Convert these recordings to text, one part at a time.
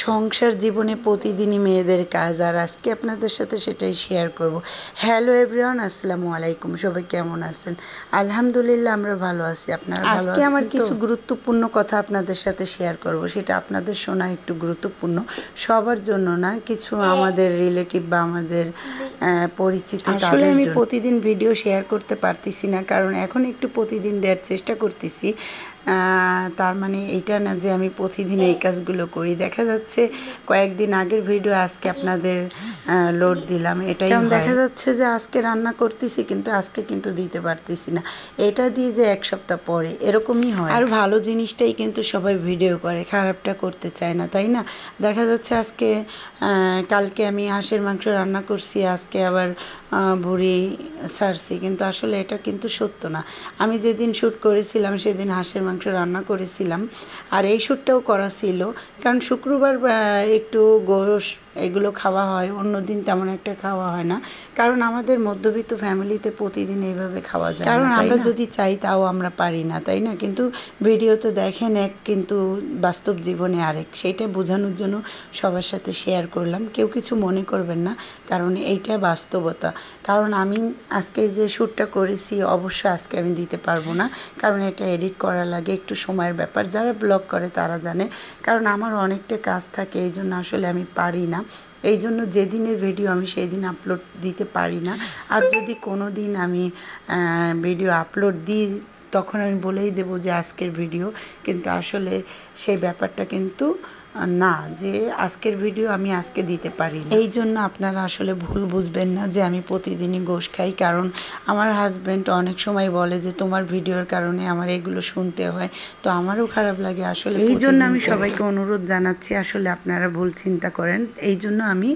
সংসার জীবনে প্রতিদিনই মেয়েদের কাজ, আর আজকে আপনাদের সাথে সেটাই শেয়ার করব। হ্যালো এভরিওয়ান, আসসালামু আলাইকুম। সবাই কেমন আছেন? আলহামদুলিল্লাহ, আমরা ভালো আছি। আপনারা ভালো আছেন? আমার কিছু গুরুত্বপূর্ণ কথা আপনাদের সাথে শেয়ার করব, সেটা আপনাদের শোনা একটু গুরুত্বপূর্ণ, সবার জন্য না, কিছু আমাদের রিলেটিভ বা আমাদের পরিচিত। আসলে আমি প্রতিদিন ভিডিও শেয়ার করতে পারতেছি না, কারণ এখন একটু প্রতিদিন দেওয়ার চেষ্টা করতেছি। তার মানে এইটা না যে আমি প্রতিদিন এই কাজগুলো করি। দেখা যাচ্ছে কয়েকদিন আগের ভিডিও আজকে আপনাদের লোড দিলাম, এটাই দেখা যাচ্ছে যে আজকে রান্না করতেছি কিন্তু আজকে কিন্তু দিতে পারতেছি না, এটা দিয়ে যে এক সপ্তাহ পরে, এরকমই হয়। আর ভালো জিনিসটাই কিন্তু সবাই ভিডিও করে, খারাপটা করতে চায় না, তাই না? দেখা যাচ্ছে আজকে কালকে আমি হাঁসের মাংস রান্না করছি, আজকে আবার ভুড়ি ছাড়ছি, কিন্তু আসলে এটা কিন্তু সত্য না। আমি যেদিন শ্যুট করেছিলাম সেদিন হাঁসের মাংস রান্না করেছিলাম, আর এই শ্যুটটাও করা ছিল, কারণ শুক্রবার একটু গোশ এগুলো খাওয়া হয়, অন্য দিন তেমন একটা খাওয়া হয় না, কারণ আমাদের মধ্যবিত্ত ফ্যামিলিতে প্রতিদিন এইভাবে খাওয়া যায়, কারণ আমরা যদি চাই তাও আমরা পারি না, তাই না? কিন্তু ভিডিওতে দেখেন এক, কিন্তু বাস্তব জীবনে আরেক, সেইটা বোঝানোর জন্য সবার সাথে শেয়ার করলাম। কেউ কিছু মনে করবেন না, কারণ এইটা বাস্তবতা। কারণ আমি আজকে যে শ্যুটটা করেছি অবশ্যই আজকে আমি দিতে পারবো না, কারণ এটা এডিট করা লাগে, একটু সময়ের ব্যাপার। যারা ব্লগ করে তারা জানে, কারণ আমার অনেকটা কাজ থাকে, এই জন্য আসলে আমি পারি না। এই জন্য যেদিনের ভিডিও আমি সেই দিন আপলোড দিতে পারি না। আর যদি কোনো দিন আমি ভিডিও আপলোড দিই তখন আমি বলেই দেবো যে আজকের ভিডিও, কিন্তু আসলে সেই ব্যাপারটা কিন্তু না, যে আজকের ভিডিও আমি আজকে দিতে পারি না। এই জন্য আপনারা আসলে ভুল বুঝবেন না যে আমি প্রতিদিনই গোশ খাই, কারণ আমার হাজব্যান্ড অনেক সময় বলে যে তোমার ভিডিওর কারণে আমার এগুলো শুনতে হয়, তো আমারও খারাপ লাগে আসলে। এই জন্য আমি সবাইকে অনুরোধ জানাচ্ছি, আসলে আপনারা ভুল চিন্তা করেন, এই জন্য আমি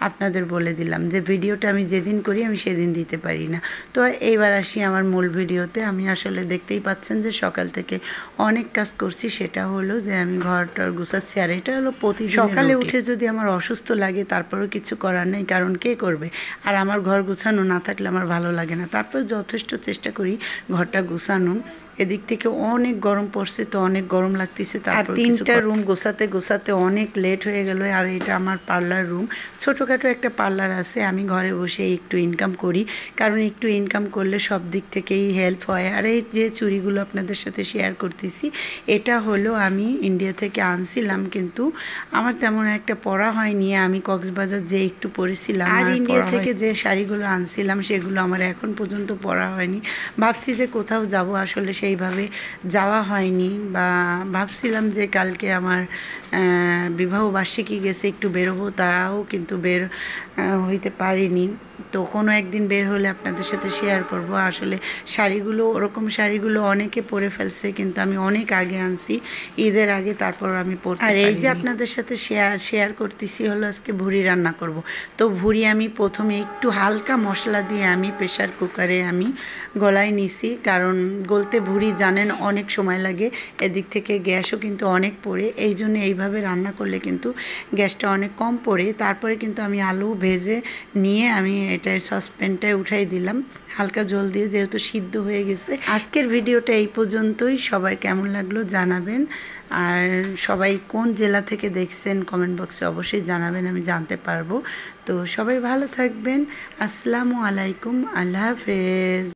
আপনাদের বলে দিলাম যে ভিডিওটা আমি যেদিন করি আমি সেদিন দিতে পারি না। তো এইবার আসি আমার মূল ভিডিওতে। আমি আসলে দেখতেই পাচ্ছেন যে সকাল থেকে অনেক কাজ করছি, সেটা হলো যে আমি ঘরটা গুছাচ্ছি, আর এটা হলো প্রতিদিন সকালে উঠে যদি আমার অসুস্থ লাগে তারপরেও কিছু করার নেই, কারণ কে করবে? আর আমার ঘর গুছানো না থাকলে আমার ভালো লাগে না, তারপর যথেষ্ট চেষ্টা করি ঘরটা গুছানো। এদিক থেকে অনেক গরম পড়ছে, তো অনেক গরম লাগতেছে, তারপর 3টা রুম গোছাতে গোছাতে অনেক লেট হয়ে গেল। আর এটা আমার পার্লার রুম, ছোটোখাটো একটা পার্লার আছে, আমি ঘরে বসে একটু ইনকাম করি, কারণ একটু ইনকাম করলে সব দিক থেকেই হেল্প হয়। আর এই যে চুড়িগুলো আপনাদের সাথে শেয়ার করতেছি, এটা হলো আমি ইন্ডিয়া থেকে আনছিলাম, কিন্তু আমার তেমন একটা পরা হয়নি, আমি কক্সবাজার যে একটু পরেছিলাম। আর ইন্ডিয়া থেকে যে শাড়িগুলো আনছিলাম সেগুলো আমার এখন পর্যন্ত পরা হয়নি। ভাবছি যে কোথাও যাব, আসলে সেইভাবে যাওয়া হয়নি, বা ভাবছিলাম যে কালকে আমার বিবাহবার্ষিকী গেছে, একটু বেরোবো, তাও কিন্তু বের হইতে পারিনি। তো কোনো একদিন বের হলে আপনাদের সাথে শেয়ার করব। আসলে শাড়িগুলো, ওরকম শাড়িগুলো অনেকে পরে ফেলছে, কিন্তু আমি অনেক আগে আনছি, ঈদের আগে, তারপর আমি পরতে পারিনি। আর এই যে আপনাদের সাথে শেয়ার করতেছি হলো আজকে ভুড়ি রান্না করব। তো ভুড়ি আমি প্রথমে একটু হালকা মশলা দিয়ে আমি প্রেশার কুকারে আমি গলায় নিছি, কারণ গলতে ভুড়ি জানেন অনেক সময় লাগে, এদিক থেকে গ্যাসও কিন্তু অনেক পড়ে, এই জন্য এইভাবে রান্না করলে কিন্তু গ্যাসটা অনেক কম পড়ে। তারপরে কিন্তু আমি আলু ভেজে নিয়ে আমি এটা সসপ্যানটায় উঠাই দিলাম হালকা জল দিয়ে, যেহেতু সিদ্ধ হয়ে গেছে। আজকের ভিডিওটা এই পর্যন্তই। সবার কেমন লাগলো জানাবেন, আর সবাই কোন জেলা থেকে দেখছেন কমেন্ট বক্সে অবশ্যই জানাবেন, আমি জানতে পারবো। তো সবাই ভালো থাকবেন। আসসালামু আলাইকুম, আল্লাহ হাফেজ।